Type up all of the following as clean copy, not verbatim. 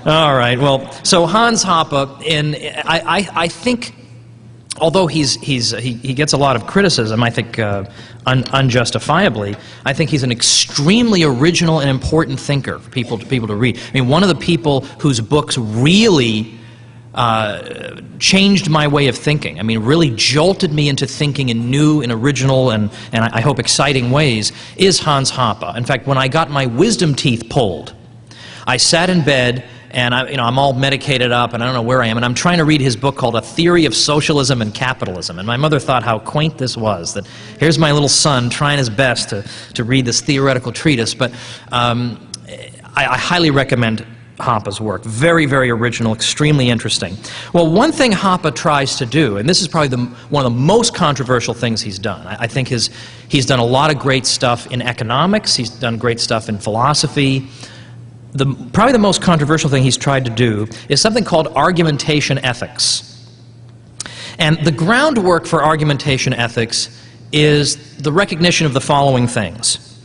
All right. Well, so Hans Hoppe, I think, although he gets a lot of criticism, I think unjustifiably, I think he's an extremely original and important thinker for people to read. I mean, one of the people whose books really changed my way of thinking. I mean, really jolted me into thinking in new and original and I hope exciting ways is Hans Hoppe. In fact, when I got my wisdom teeth pulled, I sat in bed and I'm all medicated up and I don't know where I am, and I'm trying to read his book called A Theory of Socialism and Capitalism. And my mother thought how quaint this was, that here's my little son trying his best to read this theoretical treatise. But I highly recommend Hoppe's work. Very, very original, extremely interesting. Well, one thing Hoppe tries to do, and this is probably one of the most controversial things he's done. I think he's done a lot of great stuff in economics, he's done great stuff in philosophy. Probably the most controversial thing he's tried to do is something called argumentation ethics. And the groundwork for argumentation ethics is the recognition of the following things.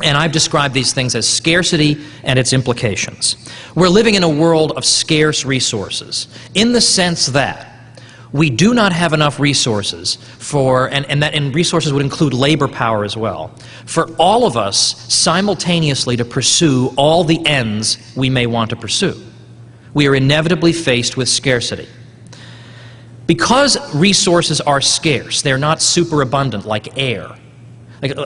And I've described these things as scarcity and its implications. We're living in a world of scarce resources, in the sense that we do not have enough resources and resources would include labor power as well, for all of us simultaneously to pursue all the ends we may want to pursue. We are inevitably faced with scarcity. Because resources are scarce, they're not superabundant like air. Like,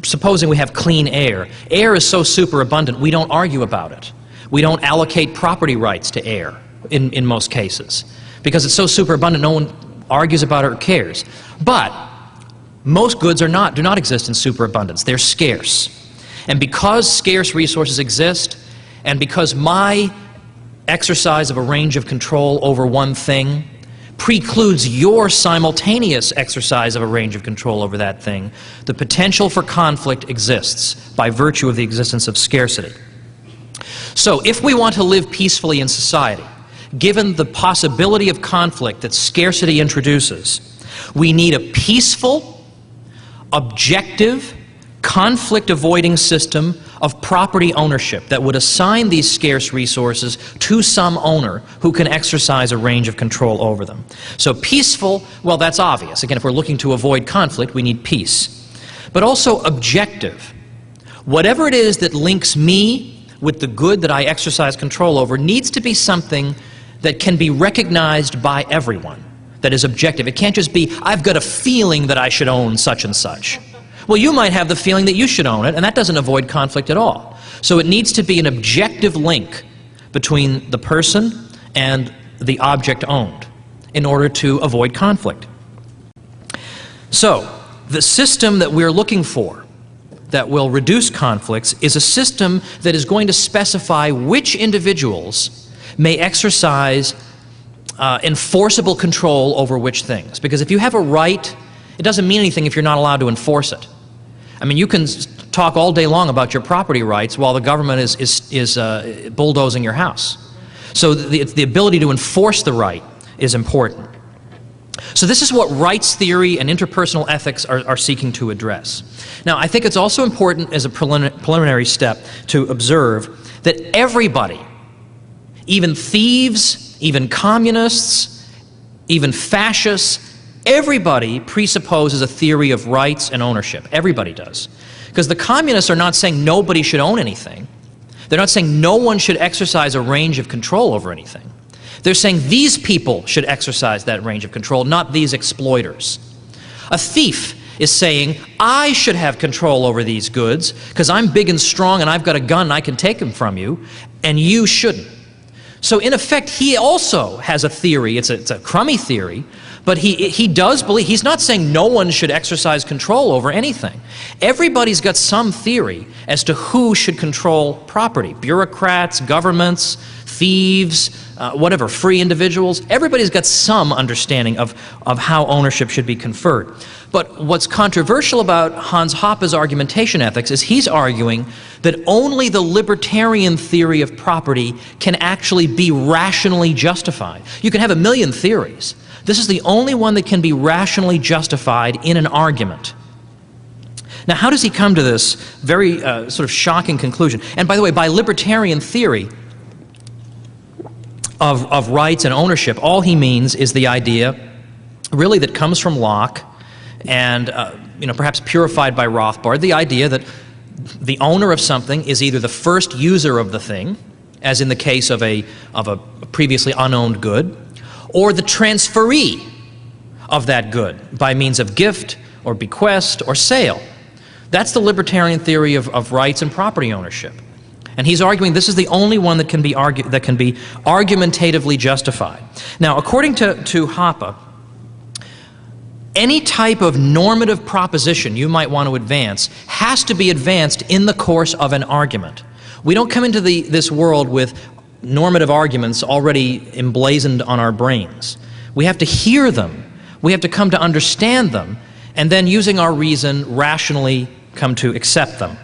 supposing we have clean air. Air is so superabundant, we don't argue about it. We don't allocate property rights to air in most cases. Because it's so superabundant, no one argues about it or cares. But most goods do not exist in superabundance. They're scarce. And because scarce resources exist, and because my exercise of a range of control over one thing precludes your simultaneous exercise of a range of control over that thing, the potential for conflict exists by virtue of the existence of scarcity. So if we want to live peacefully in society, given the possibility of conflict that scarcity introduces, we need a peaceful, objective, conflict-avoiding system of property ownership that would assign these scarce resources to some owner who can exercise a range of control over them. So peaceful, well, that's obvious. Again, if we're looking to avoid conflict, we need peace. But also objective. Whatever it is that links me with the good that I exercise control over needs to be something that can be recognized by everyone, that is objective. It can't just be, I've got a feeling that I should own such and such. Well, you might have the feeling that you should own it, and that doesn't avoid conflict at all. So it needs to be an objective link between the person and the object owned in order to avoid conflict. So the system that we're looking for that will reduce conflicts is a system that is going to specify which individuals may exercise enforceable control over which things. Because if you have a right, it doesn't mean anything if you're not allowed to enforce it. I mean, you can talk all day long about your property rights while the government is bulldozing your house. So the ability to enforce the right is important. So this is what rights theory and interpersonal ethics are seeking to address. Now, I think it's also important as a preliminary step to observe that everybody, even thieves, even communists, even fascists, everybody presupposes a theory of rights and ownership. Everybody does. Because the communists are not saying nobody should own anything. They're not saying no one should exercise a range of control over anything. They're saying these people should exercise that range of control, not these exploiters. A thief is saying, I should have control over these goods because I'm big and strong and I've got a gun and I can take them from you, and you shouldn't. So in effect, he also has a theory. It's a crummy theory, but he does believe, he's not saying no one should exercise control over anything. Everybody's got some theory as to who should control property. Bureaucrats, governments, thieves, whatever, free individuals. Everybody's got some understanding of how ownership should be conferred. But what's controversial about Hans Hoppe's argumentation ethics is he's arguing that only the libertarian theory of property can actually be rationally justified. You can have a million theories. This is the only one that can be rationally justified in an argument. Now, how does he come to this very sort of shocking conclusion? And by the way, by libertarian theory, of rights and ownership, all he means is the idea, really, that comes from Locke and perhaps purified by Rothbard, the idea that the owner of something is either the first user of the thing, as in the case of a previously unowned good, or the transferee of that good by means of gift or bequest or sale. That's the libertarian theory of rights and property ownership. And he's arguing this is the only one that can be argumentatively justified. Now, according to Hoppe, any type of normative proposition you might want to advance has to be advanced in the course of an argument. We don't come into this world with normative arguments already emblazoned on our brains. We have to hear them. We have to come to understand them, and then using our reason, rationally come to accept them.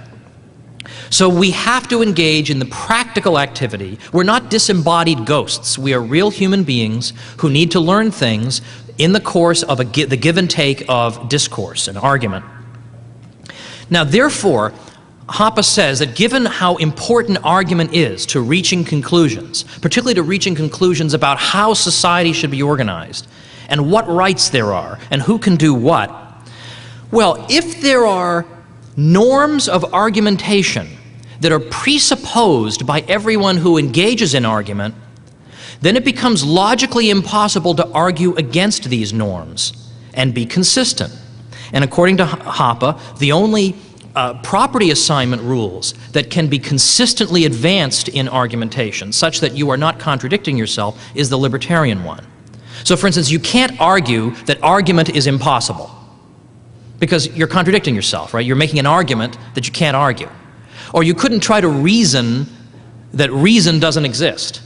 So we have to engage in the practical activity. We're not disembodied ghosts. We are real human beings who need to learn things in the course of the give and take of discourse and argument. Now, therefore, Hoppe says that given how important argument is to reaching conclusions, particularly to reaching conclusions about how society should be organized and what rights there are and who can do what, well, if there are norms of argumentation that are presupposed by everyone who engages in argument, then it becomes logically impossible to argue against these norms and be consistent. And according to Hoppe, the only property assignment rules that can be consistently advanced in argumentation, such that you are not contradicting yourself, is the libertarian one. So, for instance, you can't argue that argument is impossible, because you're contradicting yourself, right? You're making an argument that you can't argue. Or you couldn't try to reason that reason doesn't exist.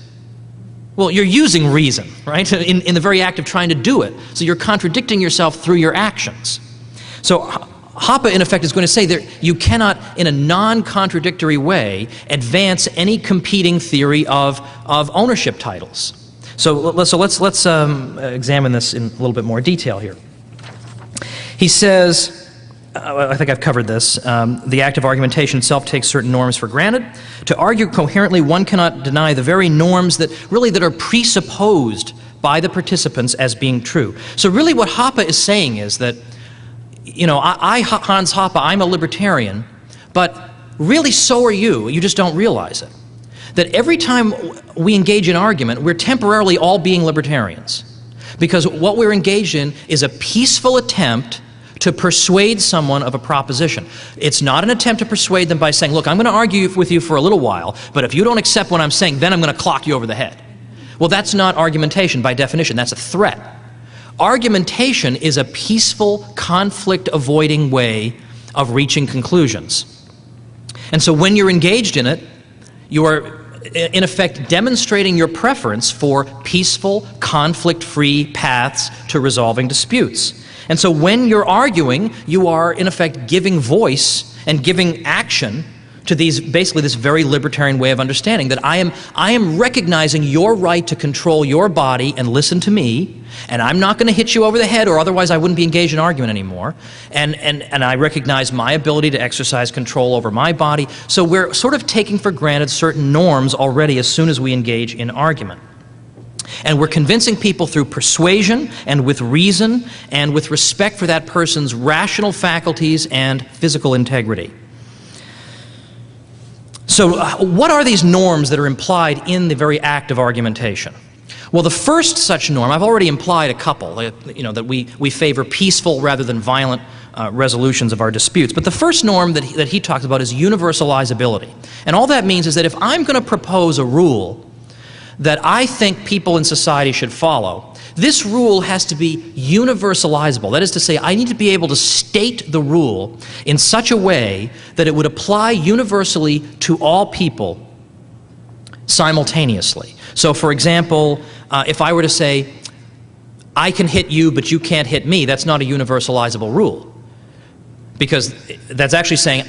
Well, you're using reason, right, in the very act of trying to do it. So you're contradicting yourself through your actions. So Hoppe, in effect, is going to say that you cannot, in a non-contradictory way, advance any competing theory of ownership titles. So let's examine this in a little bit more detail here. He says, I think I've covered this, the act of argumentation itself takes certain norms for granted. To argue coherently, one cannot deny the very norms that are presupposed by the participants as being true. So really what Hoppe is saying is that, Hans Hoppe, I'm a libertarian, but really so are you. You just don't realize it. That every time we engage in argument, we're temporarily all being libertarians. Because what we're engaged in is a peaceful attempt to persuade someone of a proposition. It's not an attempt to persuade them by saying, look, I'm going to argue with you for a little while, but if you don't accept what I'm saying, then I'm going to clock you over the head. Well, that's not argumentation by definition. That's a threat. Argumentation is a peaceful, conflict-avoiding way of reaching conclusions. And so when you're engaged in it, you are, in effect, demonstrating your preference for peaceful, conflict-free paths to resolving disputes. And so when you're arguing, you are, in effect, giving voice and giving action to basically this very libertarian way of understanding that I am recognizing your right to control your body and listen to me, and I'm not going to hit you over the head, or otherwise I wouldn't be engaged in argument anymore. And I recognize my ability to exercise control over my body. So we're sort of taking for granted certain norms already as soon as we engage in argument. And we're convincing people through persuasion and with reason and with respect for that person's rational faculties and physical integrity. So what are these norms that are implied in the very act of argumentation? Well, the first such norm, I've already implied a couple, that we favor peaceful rather than violent resolutions of our disputes. But the first norm that he talks about is universalizability. And all that means is that if I'm going to propose a rule that I think people in society should follow, this rule has to be universalizable. That is to say, I need to be able to state the rule in such a way that it would apply universally to all people simultaneously. So, for example, if I were to say, I can hit you, but you can't hit me, that's not a universalizable rule. Because that's actually saying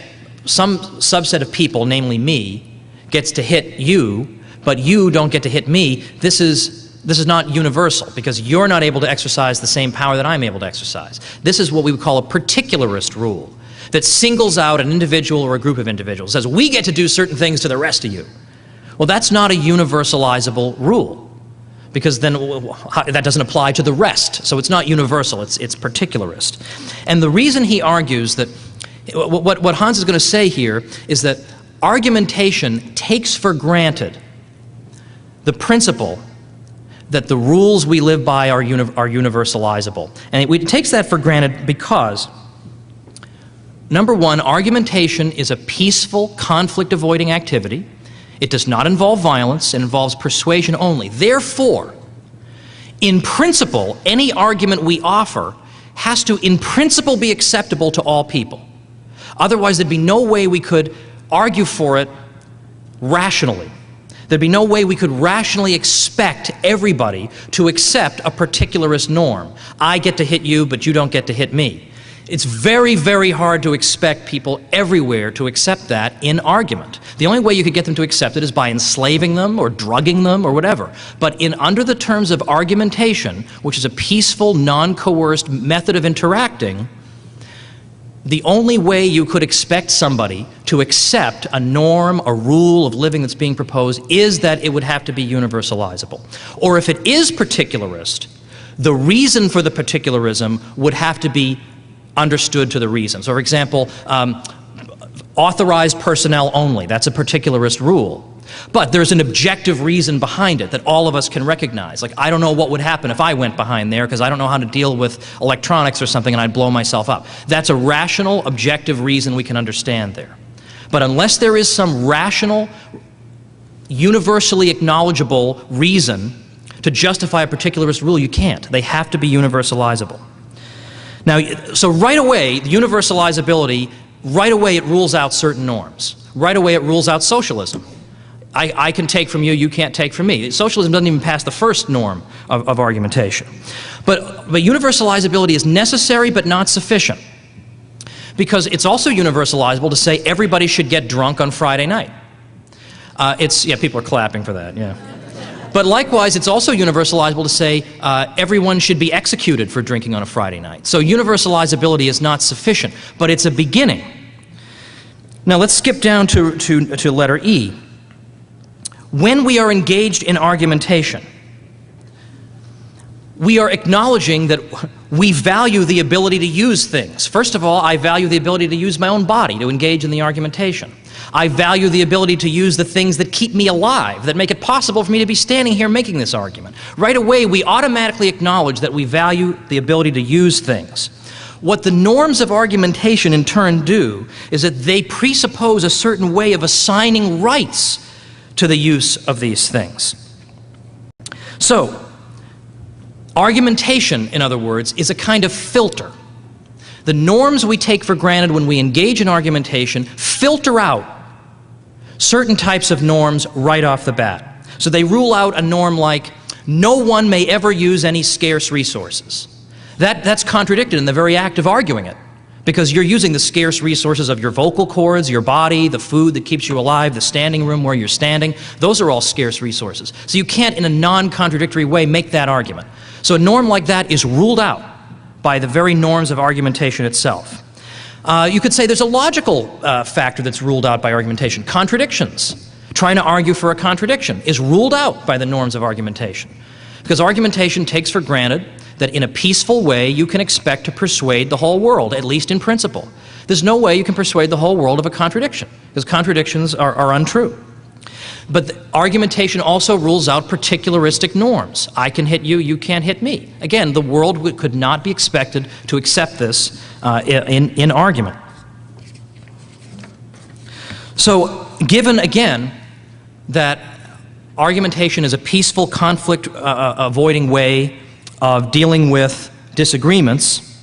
some subset of people, namely me, gets to hit you, but you don't get to hit me. This is not universal, because you're not able to exercise the same power that I'm able to exercise. This is what we would call a particularist rule that singles out an individual or a group of individuals, says we get to do certain things to the rest of you. Well, that's not a universalizable rule. because then that doesn't apply to the rest. So it's not universal, it's particularist. And the reason he argues that, what Hans is going to say here is that argumentation takes for granted the principle that the rules we live by are universalizable. And it takes that for granted because, number one, argumentation is a peaceful, conflict-avoiding activity. It does not involve violence, it involves persuasion only. Therefore, in principle, any argument we offer has to, in principle, be acceptable to all people. Otherwise, there'd be no way we could argue for it rationally. There'd be no way we could rationally expect everybody to accept a particularist norm. I get to hit you, but you don't get to hit me. It's very, very hard to expect people everywhere to accept that in argument. The only way you could get them to accept it is by enslaving them or drugging them or whatever. But under the terms of argumentation, which is a peaceful, non-coerced method of interacting, the only way you could expect somebody to accept a norm, a rule of living that's being proposed is that it would have to be universalizable. Or if it is particularist, the reason for the particularism would have to be understood to the reason. So, for example, authorized personnel only, that's a particularist rule. But there's an objective reason behind it that all of us can recognize. Like, I don't know what would happen if I went behind there because I don't know how to deal with electronics or something and I'd blow myself up. That's a rational, objective reason we can understand there. But unless there is some rational, universally acknowledgeable reason to justify a particularist rule, you can't. They have to be universalizable. Now, so right away, the universalizability, right away it rules out certain norms. Right away it rules out socialism. I can take from you, you can't take from me. Socialism doesn't even pass the first norm of argumentation. But universalizability is necessary but not sufficient. Because it's also universalizable to say everybody should get drunk on Friday night. Yeah, people are clapping for that, yeah. But likewise, it's also universalizable to say everyone should be executed for drinking on a Friday night. So universalizability is not sufficient, but it's a beginning. Now let's skip down to letter E. When we are engaged in argumentation, we are acknowledging that we value the ability to use things. First of all, I value the ability to use my own body to engage in the argumentation. I value the ability to use the things that keep me alive, that make it possible for me to be standing here making this argument. Right away, we automatically acknowledge that we value the ability to use things. What the norms of argumentation in turn do is that they presuppose a certain way of assigning rights to the use of these things. So, argumentation, in other words, is a kind of filter. The norms we take for granted when we engage in argumentation filter out certain types of norms right off the bat. So they rule out a norm like, no one may ever use any scarce resources. That's contradicted in the very act of arguing it, because you're using the scarce resources of your vocal cords, your body, the food that keeps you alive, the standing room where you're standing. Those are all scarce resources. So you can't, in a non-contradictory way, make that argument. So a norm like that is ruled out by the very norms of argumentation itself. You could say there's a logical factor that's ruled out by argumentation. Contradictions. Trying to argue for a contradiction is ruled out by the norms of argumentation. Because argumentation takes for granted that in a peaceful way you can expect to persuade the whole world, at least in principle. There's no way you can persuade the whole world of a contradiction, because contradictions are untrue. But argumentation also rules out particularistic norms. I can hit you, you can't hit me. Again, the world could not be expected to accept this in argument. So, given again that argumentation is a peaceful, conflict-avoiding way of dealing with disagreements,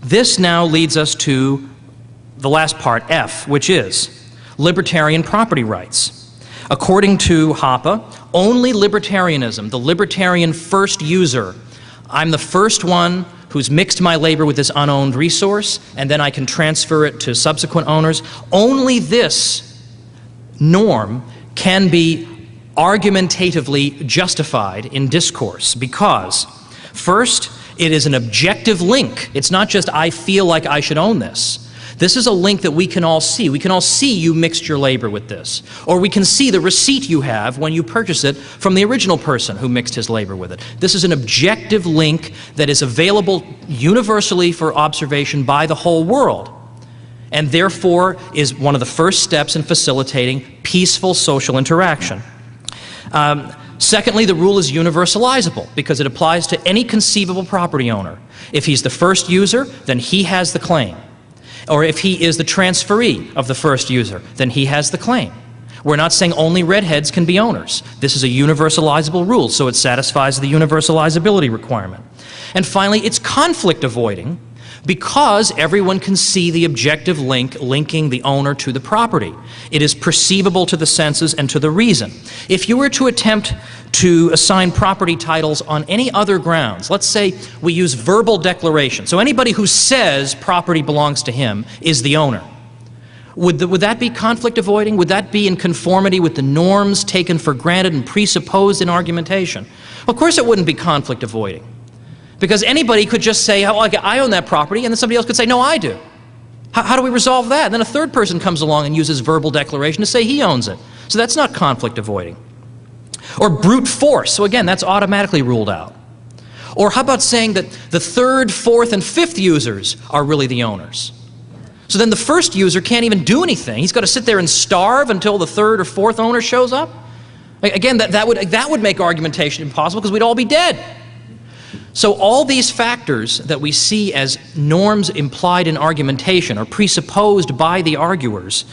this now leads us to the last part, F, which is libertarian property rights. According to Hoppe, only libertarianism, the libertarian first user, I'm the first one who's mixed my labor with this unowned resource, and then I can transfer it to subsequent owners. Only this norm can be argumentatively justified in discourse, because first, it is an objective link. It's not just I feel like I should own this. This is a link that we can all see. We can all see you mixed your labor with this. Or we can see the receipt you have when you purchase it from the original person who mixed his labor with it. This is an objective link that is available universally for observation by the whole world, and therefore is one of the first steps in facilitating peaceful social interaction. Secondly, the rule is universalizable because it applies to any conceivable property owner. If he's the first user, then he has the claim. Or if he is the transferee of the first user, then he has the claim. We're not saying only redheads can be owners. This is a universalizable rule, so it satisfies the universalizability requirement. And finally, it's conflict avoiding because everyone can see the objective link linking the owner to the property. It is perceivable to the senses and to the reason. If you were to attempt to assign property titles on any other grounds, let's say we use verbal declaration, so anybody who says property belongs to him is the owner. Would that be conflict avoiding? Would that be in conformity with the norms taken for granted and presupposed in argumentation? Of course it wouldn't be conflict avoiding. Because anybody could just say, oh, I own that property, and then somebody else could say, no, I do. How do we resolve that? And then a third person comes along and uses verbal declaration to say he owns it. So that's not conflict avoiding. Or brute force. So again, that's automatically ruled out. Or how about saying that the third, fourth, and fifth users are really the owners? So then the first user can't even do anything. He's got to sit there and starve until the third or fourth owner shows up? Again, that would make argumentation impossible because we'd all be dead. So all these factors that we see as norms implied in argumentation or presupposed by the arguers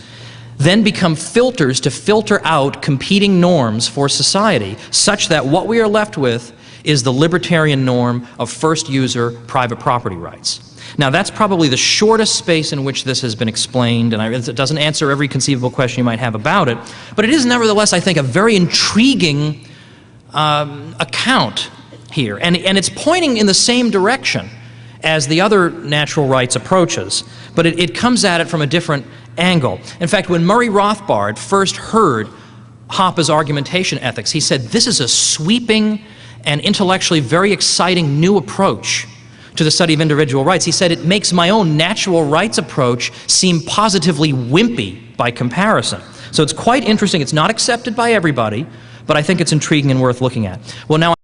then become filters to filter out competing norms for society, such that what we are left with is the libertarian norm of first user private property rights. Now that's probably the shortest space in which this has been explained, and it doesn't answer every conceivable question you might have about it, but it is nevertheless, I think, a very intriguing account here, and it's pointing in the same direction as the other natural rights approaches, but it comes at it from a different angle. In fact, when Murray Rothbard first heard Hoppe's argumentation ethics, he said, this is a sweeping and intellectually very exciting new approach to the study of individual rights. He said, it makes my own natural rights approach seem positively wimpy by comparison. So it's quite interesting. It's not accepted by everybody, but I think it's intriguing and worth looking at. Well, now